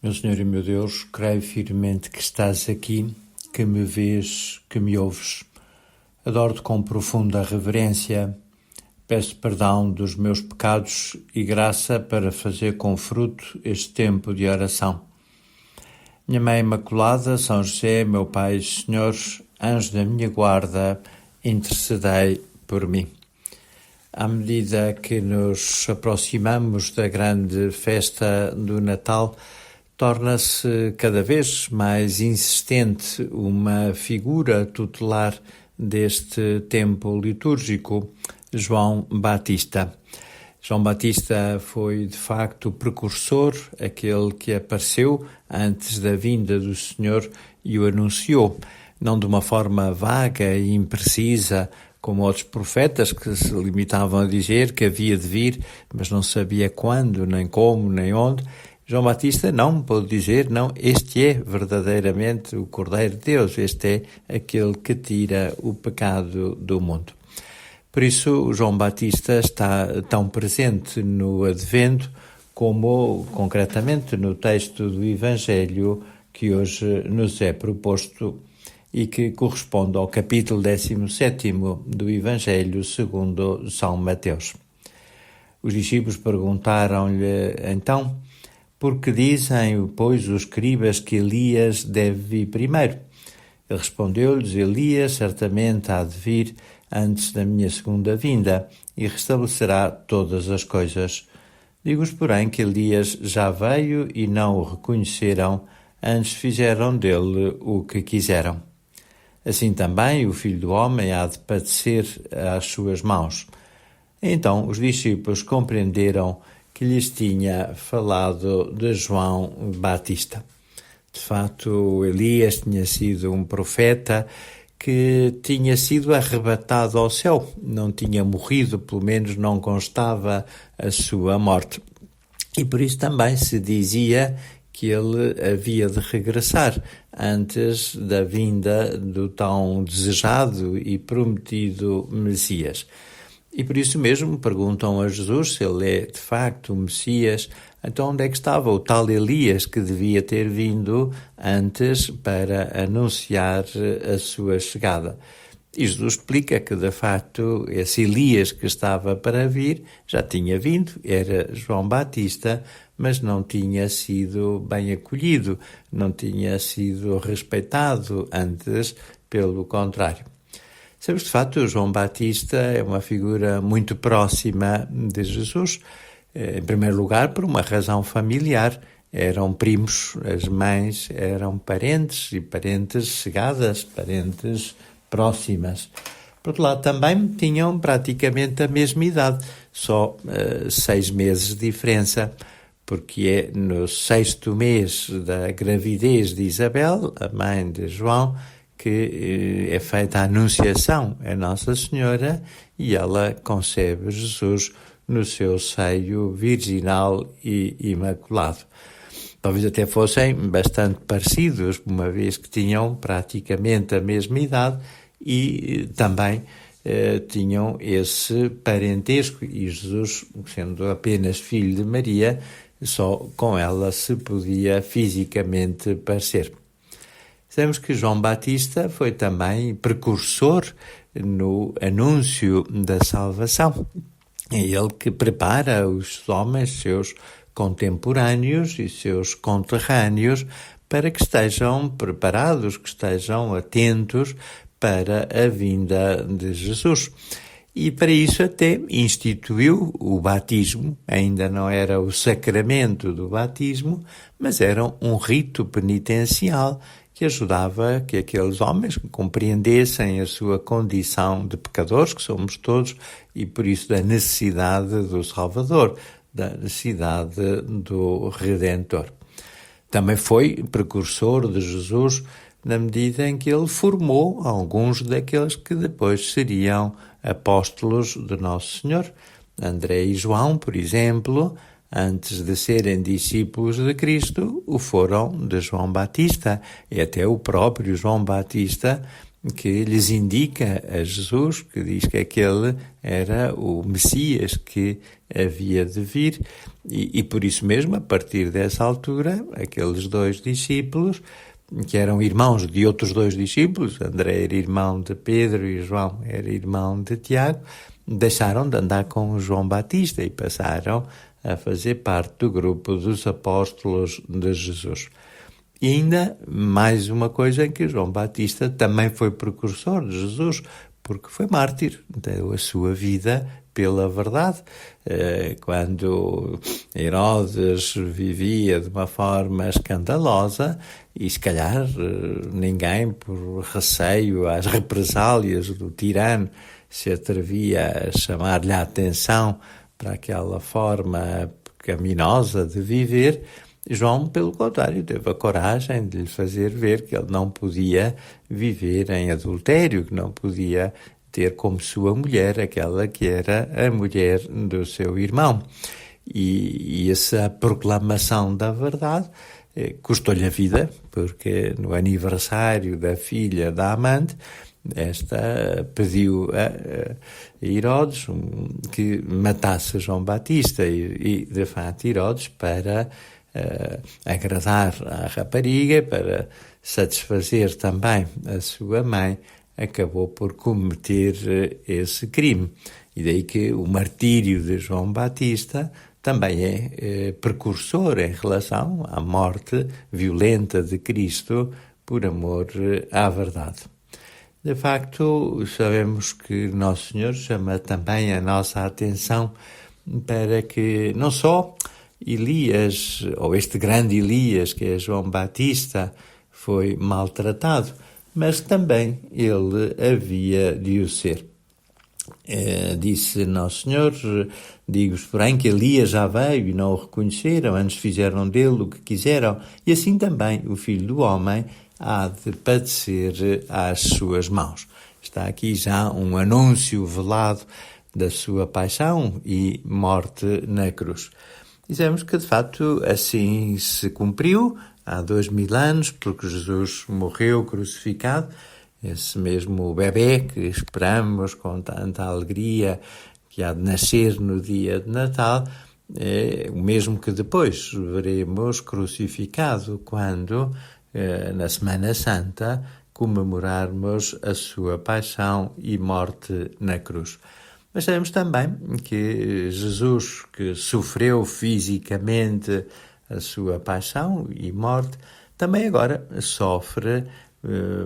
Meu Senhor e meu Deus, creio firmemente que estás aqui, que me vês, que me ouves. Adoro-te com profunda reverência. Peço perdão dos meus pecados e graça para fazer com fruto este tempo de oração. Minha Mãe Imaculada, São José, meu Pai e Senhor, anjo da minha guarda, intercedei por mim. À medida que nos aproximamos da grande festa do Natal, torna-se cada vez mais insistente uma figura tutelar deste tempo litúrgico, João Batista. João Batista foi, de facto, o precursor, aquele que apareceu antes da vinda do Senhor e o anunciou, não de uma forma vaga e imprecisa, como outros profetas que se limitavam a dizer que havia de vir, mas não sabia quando, nem como, nem onde. João Batista não pôde dizer, não, este é verdadeiramente o Cordeiro de Deus, este é aquele que tira o pecado do mundo. Por isso, João Batista está tão presente no Advento como, concretamente, no texto do Evangelho que hoje nos é proposto e que corresponde ao capítulo 17º do Evangelho segundo São Mateus. Os discípulos perguntaram-lhe, então, por que dizem, pois, os escribas que Elias deve vir primeiro? Ele respondeu-lhes, Elias certamente há de vir antes da minha segunda vinda e restabelecerá todas as coisas. Digo-vos, porém, que Elias já veio e não o reconheceram, antes fizeram dele o que quiseram. Assim também o Filho do Homem há de padecer às suas mãos. Então os discípulos compreenderam que lhes tinha falado de João Batista. De fato, Elias tinha sido um profeta que tinha sido arrebatado ao céu. Não tinha morrido, pelo menos não constava a sua morte. E por isso também se dizia que ele havia de regressar antes da vinda do tão desejado e prometido Messias. E por isso mesmo perguntam a Jesus se ele é de facto o Messias. Então onde é que estava o tal Elias que devia ter vindo antes para anunciar a sua chegada? E Jesus explica que, de facto, esse Elias que estava para vir já tinha vindo, era João Batista, mas não tinha sido bem acolhido, não tinha sido respeitado antes, pelo contrário. Sabes, de facto, João Batista é uma figura muito próxima de Jesus, em primeiro lugar por uma razão familiar. Eram primos, as mães eram parentes e parentes chegadas, parentes próximas. Por outro lado, também tinham praticamente a mesma idade, só 6 meses de diferença, porque é no 6º mês da gravidez de Isabel, a mãe de João, que é feita a anunciação a Nossa Senhora e ela concebe Jesus no seu seio virginal e imaculado. Talvez até fossem bastante parecidos, uma vez que tinham praticamente a mesma idade e também tinham esse parentesco. E Jesus, sendo apenas filho de Maria, só com ela se podia fisicamente parecer. Sabemos que João Batista foi também precursor no anúncio da salvação. É ele que prepara os homens, seus contemporâneos e seus conterrâneos, para que estejam preparados, que estejam atentos para a vinda de Jesus. E para isso até instituiu o batismo. Ainda não era o sacramento do batismo, mas era um rito penitencial que ajudava que aqueles homens compreendessem a sua condição de pecadores, que somos todos, e por isso da necessidade do Salvador, da necessidade do Redentor. Também foi precursor de Jesus na medida em que ele formou alguns daqueles que depois seriam apóstolos de Nosso Senhor. André e João, por exemplo, antes de serem discípulos de Cristo, o foram de João Batista. E até o próprio João Batista que lhes indica a Jesus, que diz que aquele era o Messias que havia de vir, e por isso mesmo, a partir dessa altura, aqueles 2 discípulos, que eram irmãos de outros 2 discípulos, André era irmão de Pedro e João era irmão de Tiago, deixaram de andar com João Batista e passaram a fazer parte do grupo dos apóstolos de Jesus. E ainda mais uma coisa em que João Batista também foi precursor de Jesus, porque foi mártir, deu a sua vida pela verdade. Quando Herodes vivia de uma forma escandalosa, e se calhar ninguém, por receio às represálias do tirano, se atrevia a chamar-lhe a atenção para aquela forma pecaminosa de viver, João, pelo contrário, teve a coragem de lhe fazer ver que ele não podia viver em adultério, que não podia ter como sua mulher aquela que era a mulher do seu irmão. E essa proclamação da verdade custou-lhe a vida, porque no aniversário da filha da amante, esta pediu a Herodes que matasse João Batista e de fato, Herodes, para agradar à rapariga, para satisfazer também a sua mãe, acabou por cometer esse crime. E daí que o martírio de João Batista também é precursor em relação à morte violenta de Cristo por amor à verdade. De facto, sabemos que Nosso Senhor chama também a nossa atenção para que não só Elias, ou este grande Elias, que é João Batista, foi maltratado, mas também ele havia de o ser. Disse Nosso Senhor: digo-vos, porém, que Elias já veio e não o reconheceram, antes fizeram dele o que quiseram, e assim também o Filho do Homem há de padecer às suas mãos. Está aqui já um anúncio velado da sua paixão e morte na cruz. Dizemos que, de facto, assim se cumpriu há 2000 anos, porque Jesus morreu crucificado, esse mesmo bebê que esperamos com tanta alegria que há de nascer no dia de Natal, é o mesmo que depois veremos crucificado quando, na Semana Santa, comemorarmos a sua paixão e morte na cruz. Mas sabemos também que Jesus, que sofreu fisicamente a sua paixão e morte, também agora sofre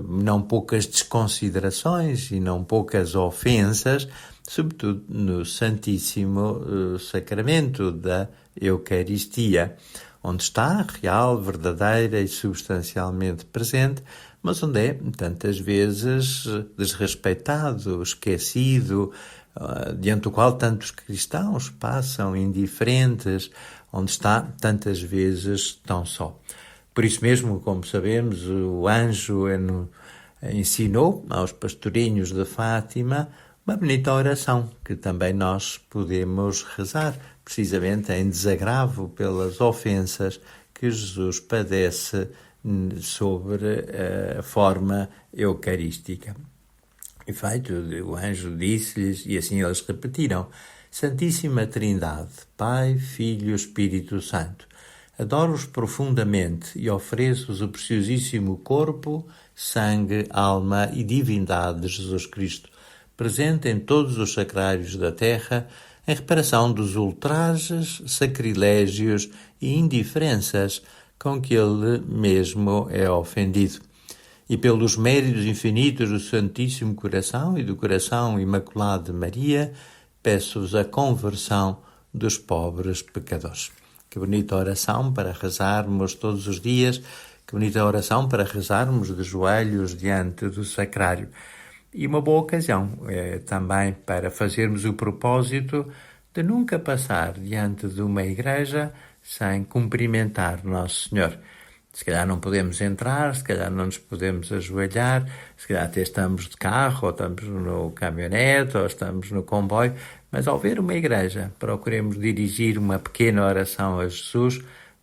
não poucas desconsiderações e não poucas ofensas, sobretudo no Santíssimo Sacramento da Eucaristia, onde está real, verdadeira e substancialmente presente, mas onde é tantas vezes desrespeitado, esquecido, diante do qual tantos cristãos passam indiferentes, onde está tantas vezes tão só. Por isso mesmo, como sabemos, o anjo ensinou aos pastorinhos de Fátima uma bonita oração que também nós podemos rezar, precisamente em desagravo pelas ofensas que Jesus padece sobre a forma eucarística. E feito, o anjo disse-lhes, e assim eles repetiram: Santíssima Trindade, Pai, Filho e Espírito Santo, adoro-os profundamente e ofereço-vos o preciosíssimo corpo, sangue, alma e divindade de Jesus Cristo, presente em todos os sacrários da terra, em reparação dos ultrajes, sacrilégios e indiferenças com que ele mesmo é ofendido. E pelos méritos infinitos do Santíssimo Coração e do Coração Imaculado de Maria, peço-vos a conversão dos pobres pecadores. Que bonita oração para rezarmos todos os dias, que bonita oração para rezarmos de joelhos diante do sacrário. E uma boa ocasião também para fazermos o propósito de nunca passar diante de uma igreja sem cumprimentar Nosso Senhor. Se calhar não podemos entrar, se calhar não nos podemos ajoelhar, se calhar até estamos de carro, ou estamos no caminhonete, ou estamos no comboio, mas ao ver uma igreja, procuremos dirigir uma pequena oração a Jesus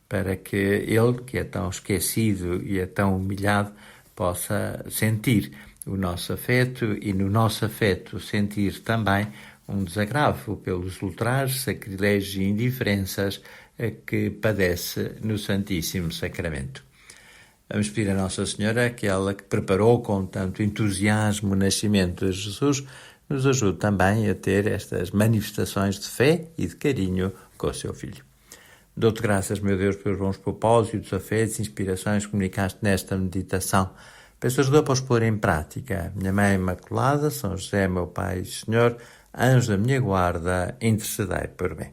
para que ele, que é tão esquecido e é tão humilhado, possa sentir o nosso afeto e no nosso afeto sentir também um desagravo pelos ultrajes, sacrilégios e indiferenças que padece no Santíssimo Sacramento. Vamos pedir a Nossa Senhora que ela que preparou com tanto entusiasmo o nascimento de Jesus, nos ajude também a ter estas manifestações de fé e de carinho com o seu Filho. Dou-te graças, meu Deus, pelos bons propósitos, afetos e inspirações que comunicaste nesta meditação. Peço ajuda para os pôr em prática. Minha Mãe Imaculada, São José, meu Pai e Senhor, anjo da minha guarda, intercedei por mim.